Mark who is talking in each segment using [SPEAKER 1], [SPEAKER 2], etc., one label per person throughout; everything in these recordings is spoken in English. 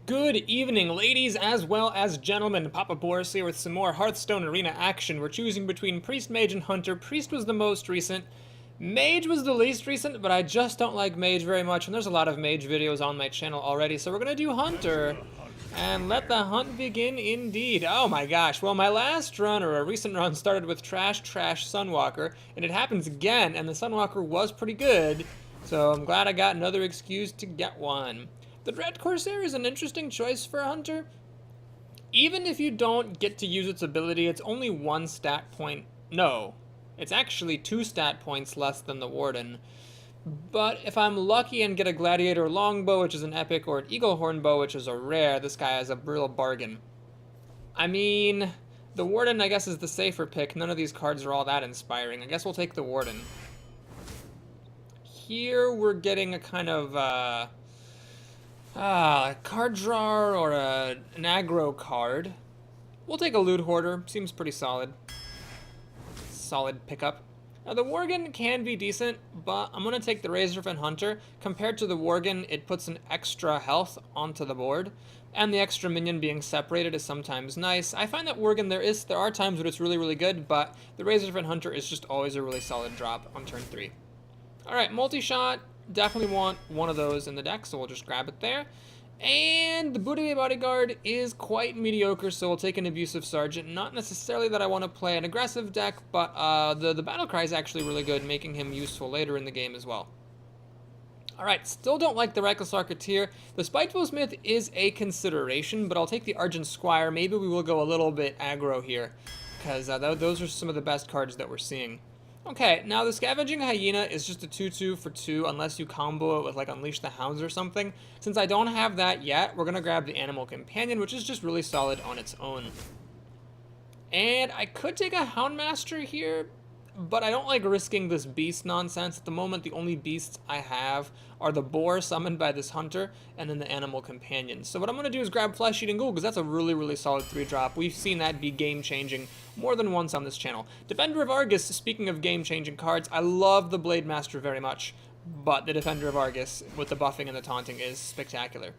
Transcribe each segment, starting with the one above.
[SPEAKER 1] Good evening, ladies as well as gentlemen. Papa Boris here with some more Hearthstone Arena action. We're choosing between Priest, Mage, and Hunter. Priest was the most recent. Mage was the least recent, but I just don't like Mage very much, and there's a lot of Mage videos on my channel already, so we're gonna do Hunter. And let the hunt begin indeed. Oh my gosh, well my last run, or a recent run, started with Trash Sunwalker, and it happens again, and the Sunwalker was pretty good, so I'm glad I got another excuse to get one. The Dread Corsair is an interesting choice for a Hunter. Even if you don't get to use its ability, it's only one stat point. No, it's actually 2 stat points less than the Warden. But if I'm lucky and get a Gladiator Longbow, which is an epic, or an Eagle Horn Bow, which is a rare, this guy is a real bargain. I mean, the Warden, I guess, is the safer pick. None of these cards are all that inspiring. I guess we'll take the Warden. Here we're getting a kind of, card drawer or an aggro card. We'll take a Loot Hoarder. Seems pretty solid. Solid pickup. Now the Worgen can be decent, but I'm going to take the Razorfen Hunter. Compared to the Worgen, it puts an extra health onto the board, and the extra minion being separated is sometimes nice. I find that Worgen, there are times when it's really, really good, but the Razorfen Hunter is just always a really solid drop on turn 3. Alright, multi-shot. Definitely want one of those in the deck, so we'll just grab it there. And the Buddha Bodyguard is quite mediocre, so we'll take an Abusive Sergeant. Not necessarily that I want to play an aggressive deck, but the Battle Cry is actually really good, making him useful later in the game as well. Alright, still don't like the Reckless Arketeer. The Spiteful Smith is a consideration, but I'll take the Argent Squire. Maybe we will go a little bit aggro here, because those are some of the best cards that we're seeing. Okay, now the Scavenging Hyena is just a 2/2 for 2 unless you combo it with like Unleash the Hounds or something. Since I don't have that yet, we're going to grab the Animal Companion, which is just really solid on its own. And I could take a Houndmaster here, but I don't like risking this beast nonsense. At the moment, the only beasts I have are the boar summoned by this hunter and then the animal companion. So what I'm going to do is grab Flesh Eating Ghoul, because that's a really, really solid 3-drop. We've seen that be game-changing more than once on this channel. Defender of Argus, speaking of game-changing cards, I love the Blade Master very much, but the Defender of Argus with the buffing and the taunting is spectacular.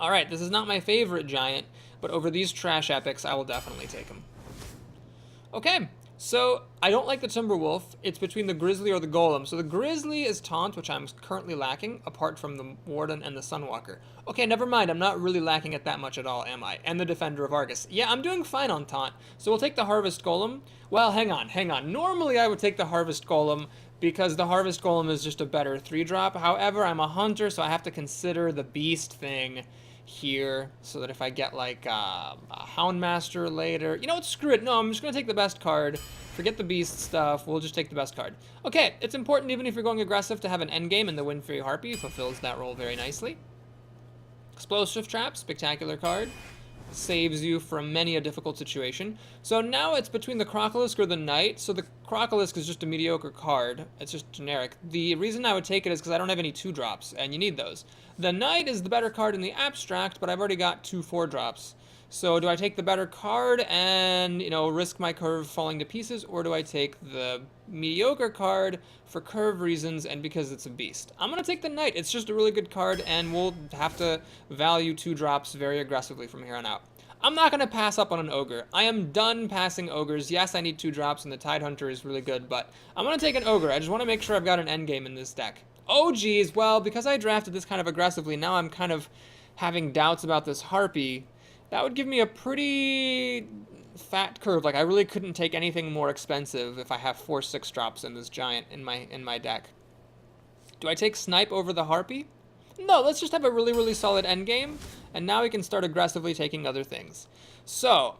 [SPEAKER 1] Alright, this is not my favorite giant, but over these trash epics, I will definitely take him. Okay. So, I don't like the Timberwolf. It's between the Grizzly or the Golem. So the Grizzly is Taunt, which I'm currently lacking, apart from the Warden and the Sunwalker. Okay, never mind. I'm not really lacking it that much at all, am I? And the Defender of Argus. Yeah, I'm doing fine on Taunt. So we'll take the Harvest Golem. Well, hang on. Normally I would take the Harvest Golem because the Harvest Golem is just a better 3-drop. However, I'm a hunter, so I have to consider the Beast thing here, so that if I get like a Houndmaster later, you know what, screw it, no, I'm just gonna take the best card, forget the beast stuff, we'll just take the best card. Okay, it's important even if you're going aggressive to have an endgame, and the Windfury Harpy fulfills that role very nicely. Explosive Trap, spectacular card. Saves you from many a difficult situation. So now it's between the Crocolisk or the Knight. So the Crocolisk is just a mediocre card. It's just generic. The reason I would take it is because I don't have any 2-drops, and you need those. The Knight is the better card in the abstract, but I've already got 2 4-drops. So do I take the better card and, you know, risk my curve falling to pieces, or do I take the mediocre card for curve reasons and because it's a beast? I'm going to take the Knight. It's just a really good card, and we'll have to value 2-drops very aggressively from here on out. I'm not going to pass up on an Ogre. I am done passing Ogres. Yes, I need 2-drops, and the Tidehunter is really good, but I'm going to take an Ogre. I just want to make sure I've got an endgame in this deck. Oh, geez. Well, because I drafted this kind of aggressively, now I'm kind of having doubts about this Harpy. That would give me a pretty fat curve. Like, I really couldn't take anything more expensive if I have 4 6-drops in this giant in my deck. Do I take Snipe over the Harpy? No, let's just have a really, really solid endgame, and now we can start aggressively taking other things. So,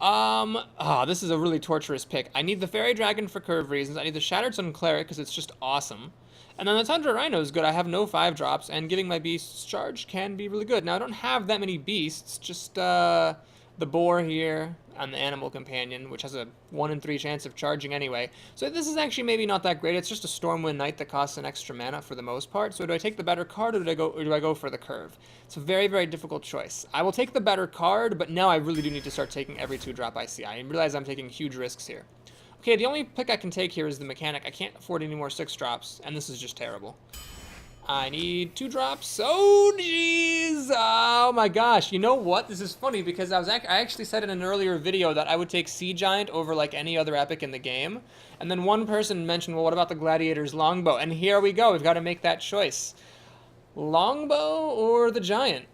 [SPEAKER 1] this is a really torturous pick. I need the Fairy Dragon for curve reasons. I need the Shattered Sun Cleric because it's just awesome. And then the Tundra Rhino is good. I have no 5-drops, and giving my beasts charge can be really good. Now, I don't have that many beasts, just the Boar here and the Animal Companion, which has a 1 in 3 chance of charging anyway. So this is actually maybe not that great. It's just a Stormwind Knight that costs an extra mana for the most part. So do I take the better card, or do I go for the curve? It's a very, very difficult choice. I will take the better card, but now I really do need to start taking every 2-drop I see. I realize I'm taking huge risks here. Okay, the only pick I can take here is the Mechanic. I can't afford any more 6-drops, and this is just terrible. I need 2 drops. Oh, jeez. Oh my gosh, you know what? This is funny because I actually said in an earlier video that I would take Sea Giant over like any other epic in the game. And then one person mentioned, well, what about the Gladiator's Longbow? And here we go, we've got to make that choice. Longbow or the Giant?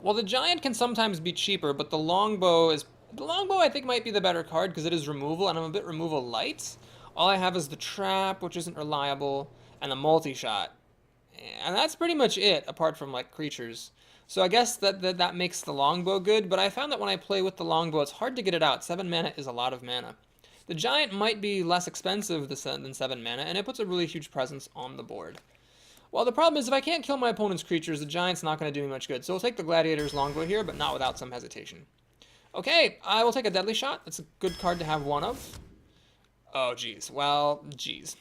[SPEAKER 1] Well, the Giant can sometimes be cheaper, but the Longbow I think might be the better card because it is removal, and I'm a bit removal light. All I have is the Trap, which isn't reliable, and the Multi-Shot. And that's pretty much it, apart from, like, creatures. So I guess that makes the Longbow good, but I found that when I play with the Longbow, it's hard to get it out. 7 mana is a lot of mana. The Giant might be less expensive than 7 mana, and it puts a really huge presence on the board. Well, the problem is if I can't kill my opponent's creatures, the Giant's not going to do me much good. So we'll take the Gladiator's Longbow here, but not without some hesitation. Okay, I will take a Deadly Shot. That's a good card to have one of. Oh, geez. Well, geez.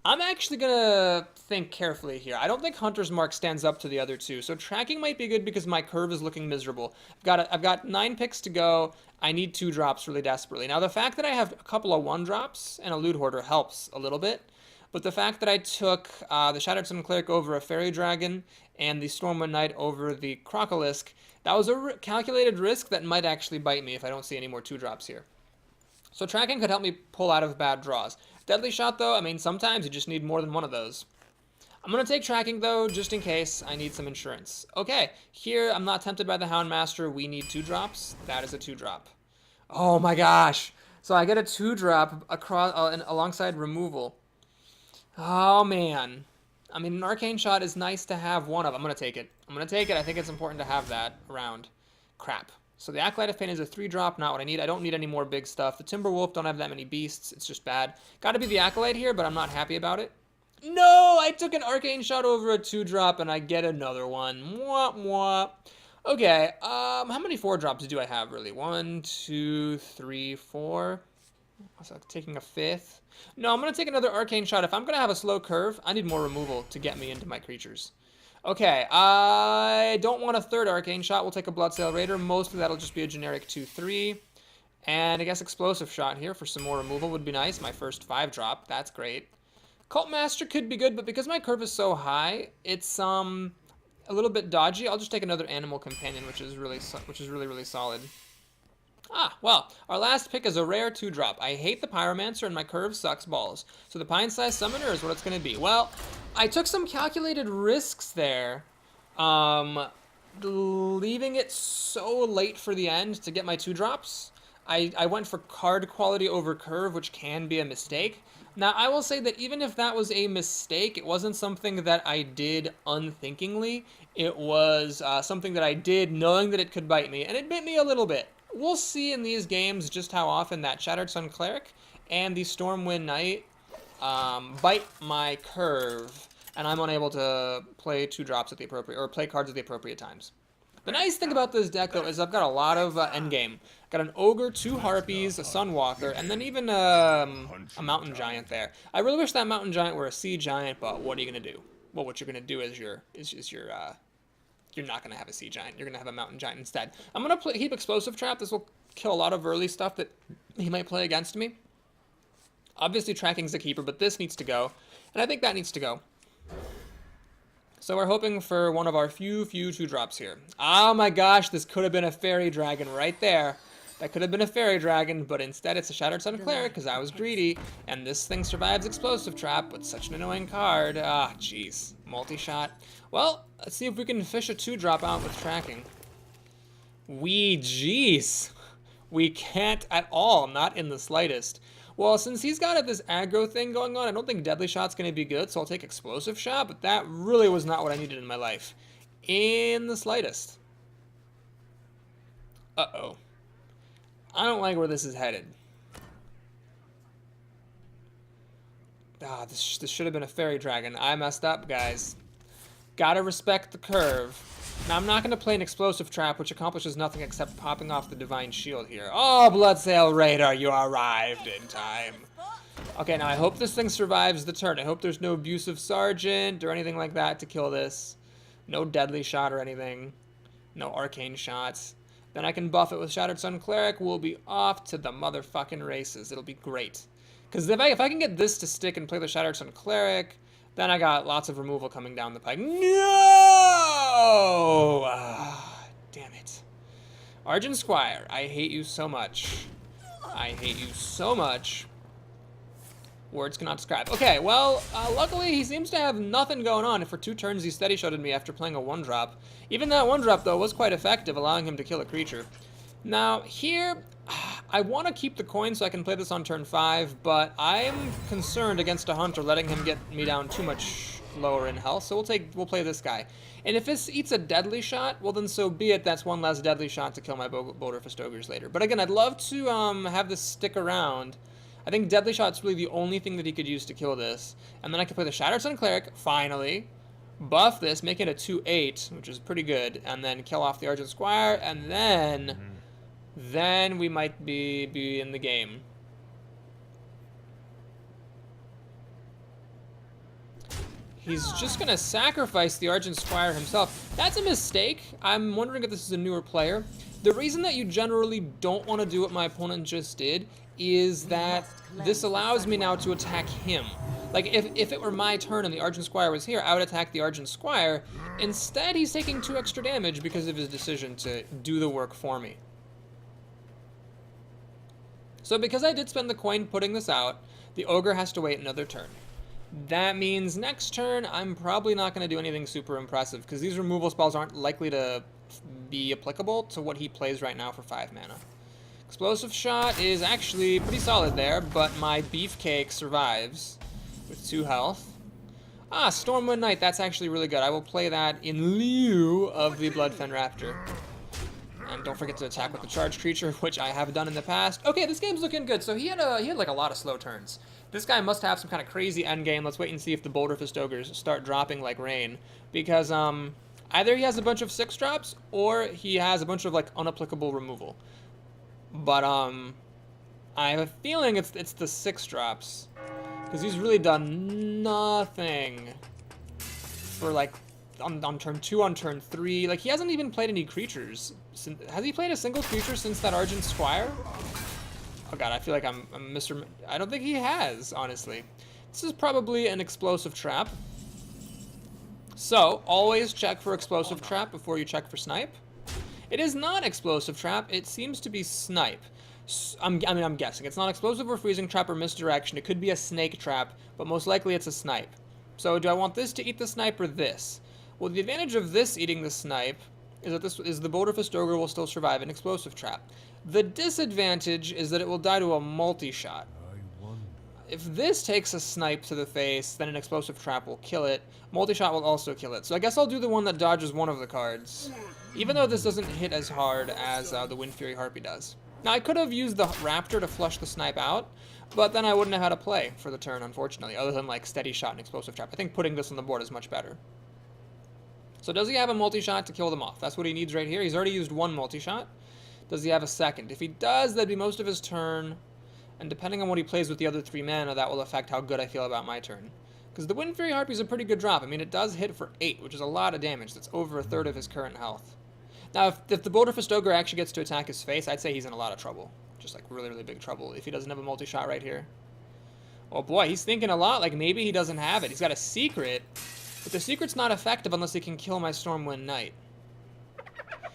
[SPEAKER 1] I'm actually going to think carefully here. I don't think Hunter's Mark stands up to the other two. So tracking might be good because my curve is looking miserable. I've got 9 picks to go. I need 2 drops really desperately. Now, the fact that I have a couple of 1 drops and a Loot Hoarder helps a little bit. But the fact that I took the Shattered Sun Cleric over a Fairy Dragon and the Stormwind Knight over the Crocolisk, that was a calculated risk that might actually bite me if I don't see any more 2-drops here. So tracking could help me pull out of bad draws. Deadly Shot, though, I mean, sometimes you just need more than one of those. I'm going to take tracking, though, just in case I need some insurance. Okay, here I'm not tempted by the Houndmaster. We need 2-drops. That is a 2-drop. Oh my gosh. So I get a 2-drop across alongside removal. Oh, man. I mean, an Arcane Shot is nice to have one of. I'm going to take it. I'm going to take it. I think it's important to have that around. Crap. So the Acolyte of Pain is a 3-drop, not what I need. I don't need any more big stuff. The Timberwolf don't have that many beasts. It's just bad. Got to be the Acolyte here, but I'm not happy about it. No! I took an Arcane Shot over a 2-drop, and I get another one. Mwah, mwah. Okay, how many 4-drops do I have, really? 1, 2, 3, 4... So taking a 5th. No, I'm going to take another Arcane Shot. If I'm going to have a slow curve, I need more removal to get me into my creatures. Okay, I don't want a 3rd Arcane Shot. We'll take a Bloodsail Raider. Mostly that'll just be a generic 2-3. And I guess Explosive Shot here for some more removal would be nice. My first 5-drop. That's great. Cult Master could be good, but because my curve is so high, it's a little bit dodgy. I'll just take another Animal Companion, which is really, really solid. Ah, well, our last pick is a rare 2-drop. I hate the Pyromancer and my curve sucks balls. So the Pine-Sized Summoner is what it's going to be. Well, I took some calculated risks there. Leaving it so late for the end to get my 2-drops. I went for card quality over curve, which can be a mistake. Now, I will say that even if that was a mistake, it wasn't something that I did unthinkingly. It was something that I did knowing that it could bite me, and it bit me a little bit. We'll see in these games just how often that Shattered Sun Cleric and the Stormwind Knight bite my curve, and I'm unable to play 2-drops at the appropriate, or play cards at the appropriate times. The nice thing about this deck, though, is I've got a lot of endgame. Got an Ogre, 2 Harpies, a Sunwalker, and then even a Mountain Giant there. I really wish that Mountain Giant were a Sea Giant, but what are you going to do? Well, what you're going to do is you're not going to have a Sea Giant. You're going to have a Mountain Giant instead. I'm going to keep Explosive Trap. This will kill a lot of early stuff that he might play against me. Obviously, tracking's a keeper, but this needs to go. And I think that needs to go. So we're hoping for one of our few 2-drops here. Oh my gosh, this could have been a Fairy Dragon right there. That could have been a Fairy Dragon, but instead it's a Shattered Sun Cleric because I was greedy. And this thing survives Explosive Trap, but such an annoying card. Ah, jeez. Multi-shot. Well, let's see if we can fish a 2-drop out with tracking. Jeez. We can't at all, not in the slightest. Well, since he's got this aggro thing going on, I don't think Deadly Shot's going to be good, so I'll take Explosive Shot, but that really was not what I needed in my life. In the slightest. Uh-oh. I don't like where this is headed. Ah, this should have been a Fairy Dragon. I messed up, guys. Gotta respect the curve. Now, I'm not going to play an Explosive Trap, which accomplishes nothing except popping off the Divine Shield here. Oh, Bloodsail Raider, you arrived in time. Okay, now I hope this thing survives the turn. I hope there's no Abusive Sergeant or anything like that to kill this. No Deadly Shot or anything. No Arcane Shots. Then I can buff it with Shattered Sun Cleric. We'll be off to the motherfucking races. It'll be great. Because if I can get this to stick and play the Shattered Sun Cleric, then I got lots of removal coming down the pike. No! Argent Squire, I hate you so much. I hate you so much. Words cannot describe. Okay, well, luckily he seems to have nothing going on. For 2 turns he steady shotted me after playing a 1-drop. Even that 1-drop, though, was quite effective, allowing him to kill a creature. Now, here, I want to keep the coin so I can play this on turn 5, but I'm concerned against a hunter letting him get me down too much lower in health, so we'll play this guy. And if this eats a deadly shot, well then so be it, that's one less deadly shot to kill my Boulder Fistogers later. But again, I'd love to have this stick around. I think Deadly Shot's really the only thing that he could use to kill this. And then I could play the Shattered Sun Cleric, finally. Buff this, make it a 2/8, which is pretty good. And then kill off the Argent Squire, and then we might be in the game. He's just going to sacrifice the Argent Squire himself. That's a mistake. I'm wondering if this is a newer player. The reason that you generally don't want to do what my opponent just did is that this allows me now to attack him. Like, if it were my turn and the Argent Squire was here, I would attack the Argent Squire. Instead, he's taking 2 extra damage because of his decision to do the work for me. So because I did spend the coin putting this out, the Ogre has to wait another turn. That means next turn, I'm probably not going to do anything super impressive, because these removal spells aren't likely to be applicable to what he plays right now for 5 mana. Explosive Shot is actually pretty solid there, but my Beefcake survives with 2 health. Ah, Stormwind Knight, that's actually really good. I will play that in lieu of the Bloodfen Raptor. And don't forget to attack with the charged creature, which I have done in the past. Okay, this game's looking good. So he had like a lot of slow turns. This guy must have some kind of crazy end game. Let's wait and see if the Boulder Fistogers start dropping like rain, because either he has a bunch of 6-drops or he has a bunch of like unapplicable removal. But I have a feeling it's the 6-drops, because he's really done nothing for like on turn 2, on turn 3. Like, he hasn't even played any creatures. Has he played a single creature since that Argent Squire? Oh god, I feel like I'm Mr. I don't think he has, honestly. This is probably an Explosive Trap. So, always check for Explosive Trap before you check for Snipe. It is not Explosive Trap, it seems to be Snipe. I'm guessing. It's not Explosive or Freezing Trap or Misdirection. It could be a Snake Trap, but most likely it's a Snipe. So do I want this to eat the Snipe or this? Well, the advantage of this eating the Snipe is that the Boulder Fistoger will still survive an Explosive Trap. The disadvantage is that it will die to a multi-shot. If this takes a Snipe to the face, then an Explosive Trap will kill it. Multi-shot will also kill it. So I guess I'll do the one that dodges one of the cards, even though this doesn't hit as hard as the Wind Fury Harpy does. Now, I could have used the Raptor to flush the Snipe out, but then I wouldn't have had a play for the turn, unfortunately, other than like Steady Shot and Explosive Trap. I think putting this on the board is much better. So does he have a multi-shot to kill them off? That's what he needs right here. He's already used 1 multi-shot. Does he have a second? If he does, that'd be most of his turn. And depending on what he plays with the other 3 mana, that will affect how good I feel about my turn. Because the Wind Fury Harpy is a pretty good drop. I mean, it does hit for 8, which is a lot of damage. That's over 1/3 of his current health. Now, if the Boulder Fistoger actually gets to attack his face, I'd say he's in a lot of trouble. Just like really, really big trouble if he doesn't have a multi-shot right here. Oh boy, he's thinking a lot. Like maybe he doesn't have it. He's got a secret. But the secret's not effective unless he can kill my Stormwind Knight.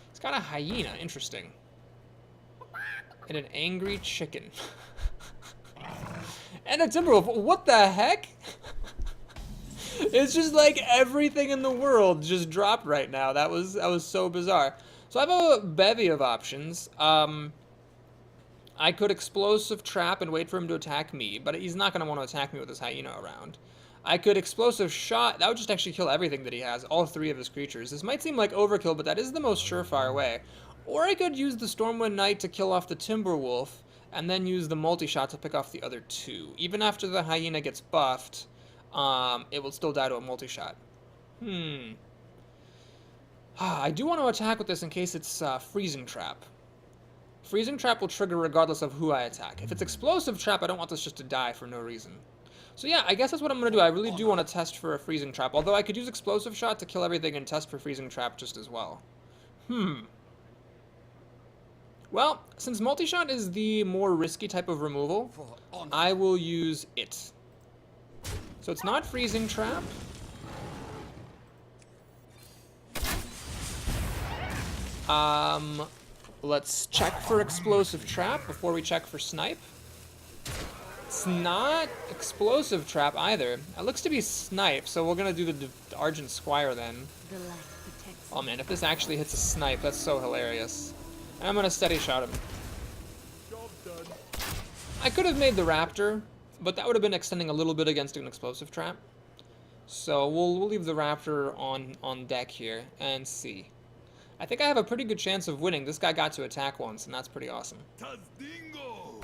[SPEAKER 1] He's got a hyena. Interesting. And an angry chicken. And a Timberwolf. What the heck? It's just like everything in the world just dropped right now. That was so bizarre. So I have a bevy of options. I could Explosive Trap and wait for him to attack me, but he's not going to want to attack me with his hyena around. I could Explosive Shot. That would just actually kill everything that he has, all 3 of his creatures. This might seem like overkill, but that is the most surefire way. Or I could use the Stormwind Knight to kill off the Timberwolf, and then use the multi-shot to pick off the other 2. Even after the hyena gets buffed, it will still die to a multi-shot. I do want to attack with this in case it's Freezing Trap. Freezing Trap will trigger regardless of who I attack. If it's Explosive Trap, I don't want this just to die for no reason. So yeah, I guess that's what I'm going to do. I really do want to test for a Freezing Trap, although I could use Explosive Shot to kill everything and test for Freezing Trap just as well. Well, since multi-shot is the more risky type of removal, I will use it. So it's not Freezing Trap. Let's check for explosive trap before we check for snipe. It's not explosive trap either. It looks to be snipe, so we're gonna do the Argent Squire then. Oh man, if this actually hits a snipe, that's so hilarious. And I'm gonna steady shot him. I could have made the Raptor, but that would have been extending a little bit against an explosive trap. So we'll leave the Raptor on deck here and see. I think I have a pretty good chance of winning. This guy got to attack once, and that's pretty awesome.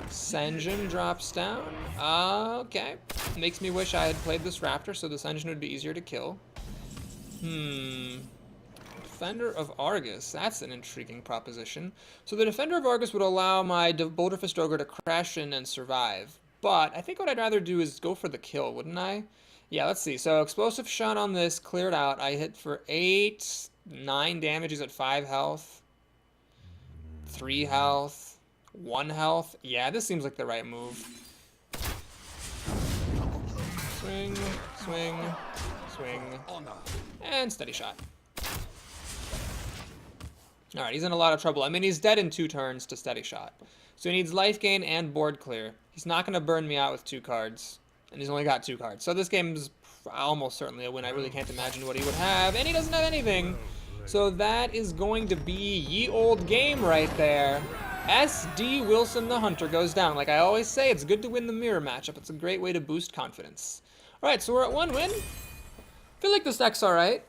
[SPEAKER 1] Senjin drops down. Okay. Makes me wish I had played this Raptor, so the Senjin would be easier to kill. Defender of Argus. That's an intriguing proposition. So the Defender of Argus would allow my Boulderfist Ogre to crash in and survive. But I think what I'd rather do is go for the kill, wouldn't I? Yeah, let's see. So explosive shot on this, cleared out. I hit for 8, 9 damage. He's at 5 health, 3 health, 1 health. Yeah, this seems like the right move. Swing, swing, swing, and steady shot. Alright, he's in a lot of trouble. I mean, he's dead in 2 turns to steady shot. So he needs life gain and board clear. He's not going to burn me out with 2 cards. And he's only got 2 cards. So this game's almost certainly a win. I really can't imagine what he would have. And he doesn't have anything. So that is going to be ye old game right there. SD Wilson the Hunter goes down. Like I always say, it's good to win the mirror matchup. It's a great way to boost confidence. Alright, so we're at 1 win. I feel like this deck's alright.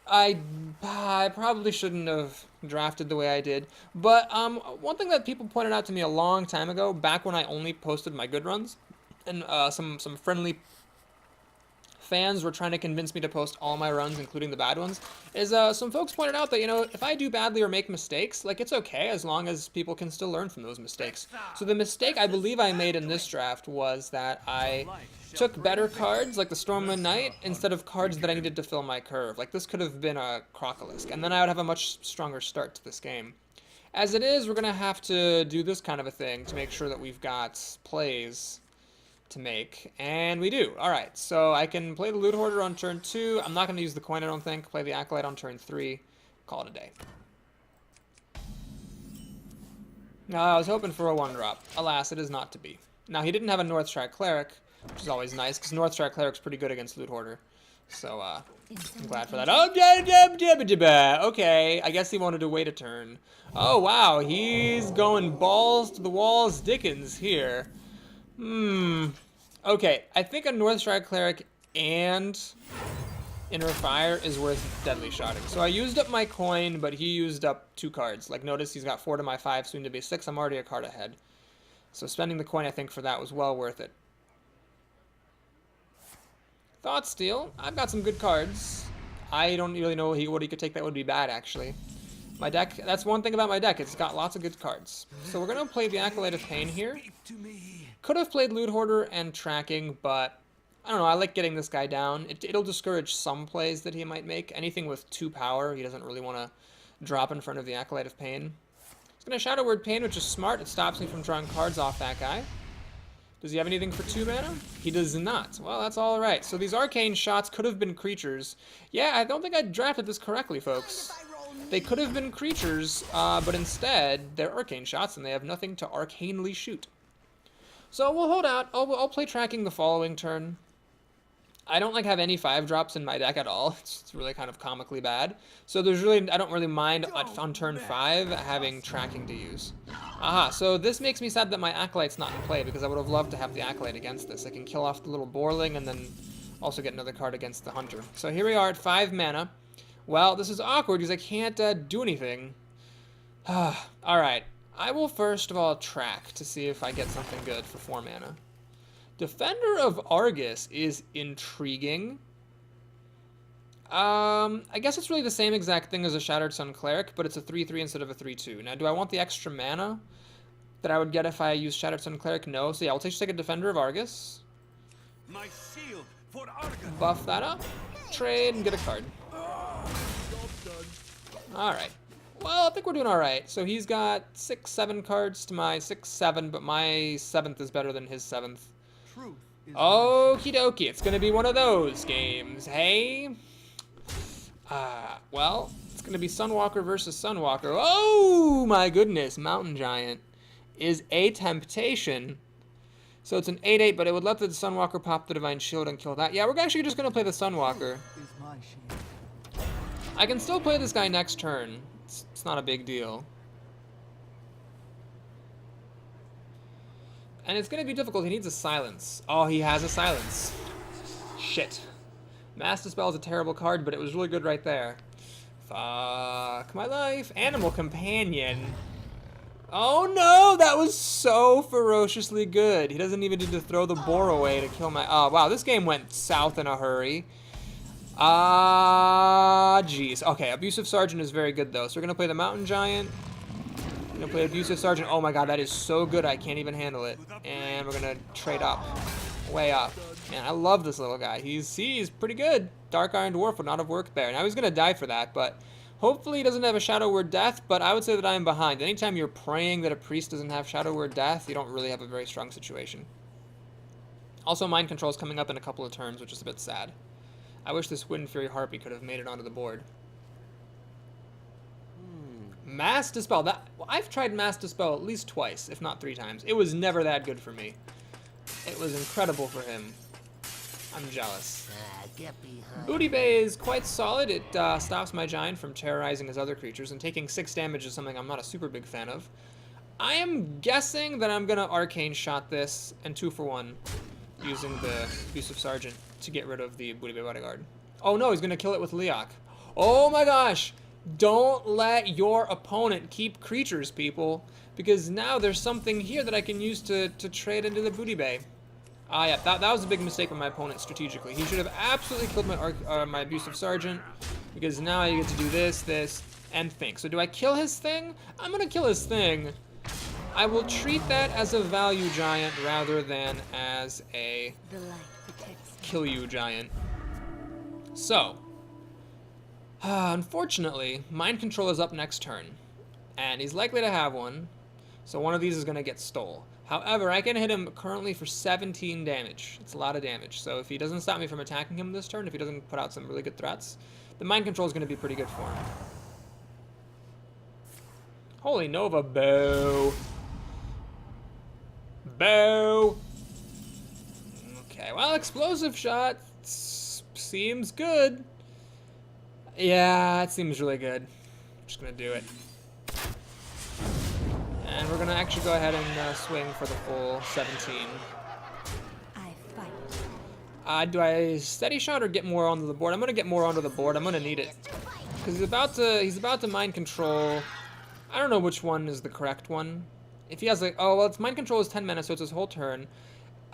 [SPEAKER 1] I probably shouldn't have drafted the way I did. But one thing that people pointed out to me a long time ago, back when I only posted my good runs, and some friendly fans were trying to convince me to post all my runs, including the bad ones, is some folks pointed out that, you know, if I do badly or make mistakes, like, it's okay as long as people can still learn from those mistakes. So the mistake I believe I made in this draft was that I took better cards, like the Stormwind Knight, instead of cards that I needed to fill my curve. Like, this could have been a Crocolisk, and then I would have a much stronger start to this game. As it is, we're going to have to do this kind of a thing to make sure that we've got plays to make, and we do. Alright, so I can play the Loot Hoarder on turn 2. I'm not going to use the coin, I don't think. Play the Acolyte on turn 3. Call it a day. I was hoping for a 1-drop. Alas, it is not to be. Now, he didn't have a Northstrike Cleric, which is always nice, because Northstrike Cleric's pretty good against Loot Hoarder. So, I'm glad for that. Oh, okay, I guess he wanted to wait a turn. Oh, wow, he's going balls to the walls Dickens here. Okay, I think a Northstrike Cleric and Inner Fire is worth deadly shotting. So I used up my coin, but he used up 2 cards. Like, notice he's got 4 to my 5, soon to be 6. I'm already a card ahead. So spending the coin, I think, for that was well worth it. Thought Steal. I've got some good cards. I don't really know what he could take that would be bad, actually. My deck, that's one thing about my deck. It's got lots of good cards. So we're going to play the Acolyte of Pain here. Could have played Loot Hoarder and Tracking, but I don't know. I like getting this guy down. It'll discourage some plays that he might make. Anything with 2 power, he doesn't really want to drop in front of the Acolyte of Pain. He's going to Shadow Word Pain, which is smart. It stops me from drawing cards off that guy. Does he have anything for 2 mana? He does not. Well, that's all right. So these arcane shots could have been creatures. Yeah, I don't think I drafted this correctly, folks. They could have been creatures, but instead, they're arcane shots, and they have nothing to arcanely shoot. So we'll hold out. I'll play Tracking the following turn. I don't have any 5-drops in my deck at all. It's really kind of comically bad. So I don't really mind on turn 5 having Tracking to use. Aha, so this makes me sad that my Acolyte's not in play, because I would have loved to have the Acolyte against this. I can kill off the little Boarling and then also get another card against the Hunter. So here we are at 5 mana. Well, this is awkward because I can't do anything. Alright, I will first of all track to see if I get something good for 4 mana. Defender of Argus is intriguing. I guess it's really the same exact thing as a Shattered Sun Cleric, but it's a 3-3 instead of a 3-2. Now, do I want the extra mana that I would get if I use Shattered Sun Cleric? No. So yeah, I'll just take a Defender of Argus. My shield for Argus. Buff that up, trade, and get a card. Alright. Well, I think we're doing alright. So he's got 6-7 cards to my 6-7, but my 7th is better than his 7th. Okie dokie, it's gonna be one of those games, hey? Well, it's going to be Sunwalker versus Sunwalker. Oh my goodness. Mountain Giant is a temptation. So it's an 8/8, but it would let the Sunwalker pop the Divine Shield and kill that. Yeah, we're actually just going to play the Sunwalker. I can still play this guy next turn. It's not a big deal. And it's going to be difficult. He needs a silence. Oh, he has a silence. Shit. Mass Dispel is a terrible card, but it was really good right there. Fuck my life. Animal Companion. Oh no, that was so ferociously good. He doesn't even need to throw the boar away to kill my... Oh, wow, this game went south in a hurry. Jeez. Okay, Abusive Sergeant is very good, though. So we're going to play the Mountain Giant. We're going to play Abusive Sergeant. Oh my god, that is so good, I can't even handle it. And we're going to trade up. Way up. Man, I love this little guy. He's pretty good. Dark Iron Dwarf would not have worked there. Now he's going to die for that, but... Hopefully he doesn't have a Shadow Word Death, but I would say that I am behind. Anytime you're praying that a priest doesn't have Shadow Word Death, you don't really have a very strong situation. Also, Mind Control is coming up in a couple of turns, which is a bit sad. I wish this Wind Fury Harpy could have made it onto the board. Mass Dispel. Well, I've tried Mass Dispel at least twice, if not 3 times. It was never that good for me. It was incredible for him. I'm jealous. Booty Bay is quite solid. It stops my giant from terrorizing his other creatures, and taking 6 damage is something I'm not a super big fan of. I am guessing that I'm going to Arcane Shot this and 2 for 1 using the Abusive Sergeant to get rid of the Booty Bay Bodyguard. Oh no, he's going to kill it with Leok. Oh my gosh! Don't let your opponent keep creatures, people, because now there's something here that I can use to trade into the Booty Bay. Ah, yeah, that was a big mistake by my opponent strategically. He should have absolutely killed my Abusive Sergeant, because now I get to do this, and think. So do I kill his thing? I'm going to kill his thing. I will treat that as a value giant rather than as a kill you giant. So, unfortunately, Mind Control is up next turn, and he's likely to have one, so one of these is going to get stole. However, I can hit him currently for 17 damage. It's a lot of damage. So if he doesn't stop me from attacking him this turn, if he doesn't put out some really good threats, the Mind Control is going to be pretty good for him. Holy Nova, boo. Boo. Okay, well, Explosive Shot seems good. Yeah, it seems really good. I'm just going to do it. And we're going to actually go ahead and swing for the full 17. Do I Steady Shot or get more onto the board? I'm going to get more onto the board. I'm going to need it. Because he's about to Mind Control. I don't know which one is the correct one. If he has like, oh, well, it's Mind Control is 10 mana, so it's his whole turn.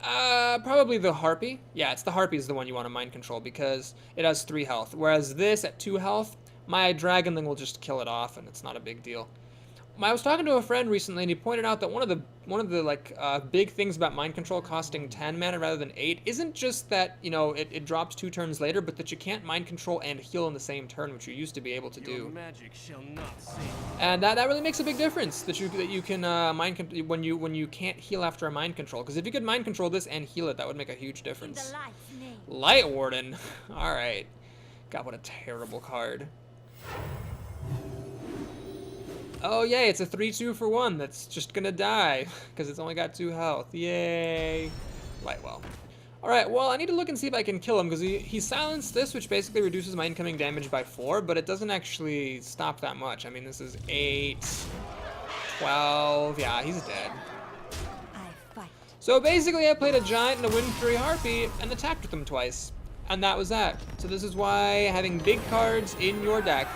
[SPEAKER 1] Probably the Harpy. Yeah, it's the Harpy is the one you want to Mind Control because it has 3 health. Whereas this at 2 health, my Dragonling will just kill it off and it's not a big deal. I was talking to a friend recently, and he pointed out that one of the big things about Mind Control costing 10 mana rather than 8 isn't just that, you know, it drops 2 turns later, but that you can't Mind Control and heal in the same turn, which you used to be able to do.
[SPEAKER 2] Magic shall not save.
[SPEAKER 1] And that really makes a big difference that you can when you can't heal after a Mind Control. Because if you could Mind Control this and heal it, that would make a huge difference. Light Warden. All right. God, what a terrible card. Oh yay, it's a 3/2 for 1 that's just gonna die, because it's only got 2 health. Yay. Lightwell. Alright, well, I need to look and see if I can kill him, because he silenced this, which basically reduces my incoming damage by 4, but it doesn't actually stop that much. I mean, this is 8, 12, yeah, he's dead. So basically, I played a Giant and a Wind Fury Harpy, and attacked with them twice. And that was that. So this is why having big cards in your deck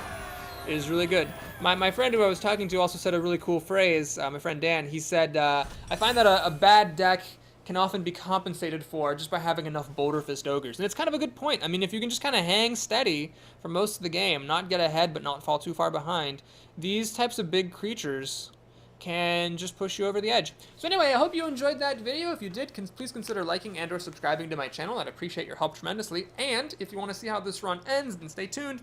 [SPEAKER 1] is really good. My friend who I was talking to also said a really cool phrase, my friend Dan. He said, I find that a bad deck can often be compensated for just by having enough Boulder Fist Ogres. And it's kind of a good point. I mean, if you can just kind of hang steady for most of the game, not get ahead but not fall too far behind, these types of big creatures can just push you over the edge. So anyway, I hope you enjoyed that video. If you did, please consider liking and or subscribing to my channel. I'd appreciate your help tremendously. And if you want to see how this run ends, then stay tuned,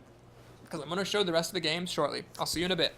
[SPEAKER 1] because I'm going to show the rest of the games shortly. I'll see you in a bit.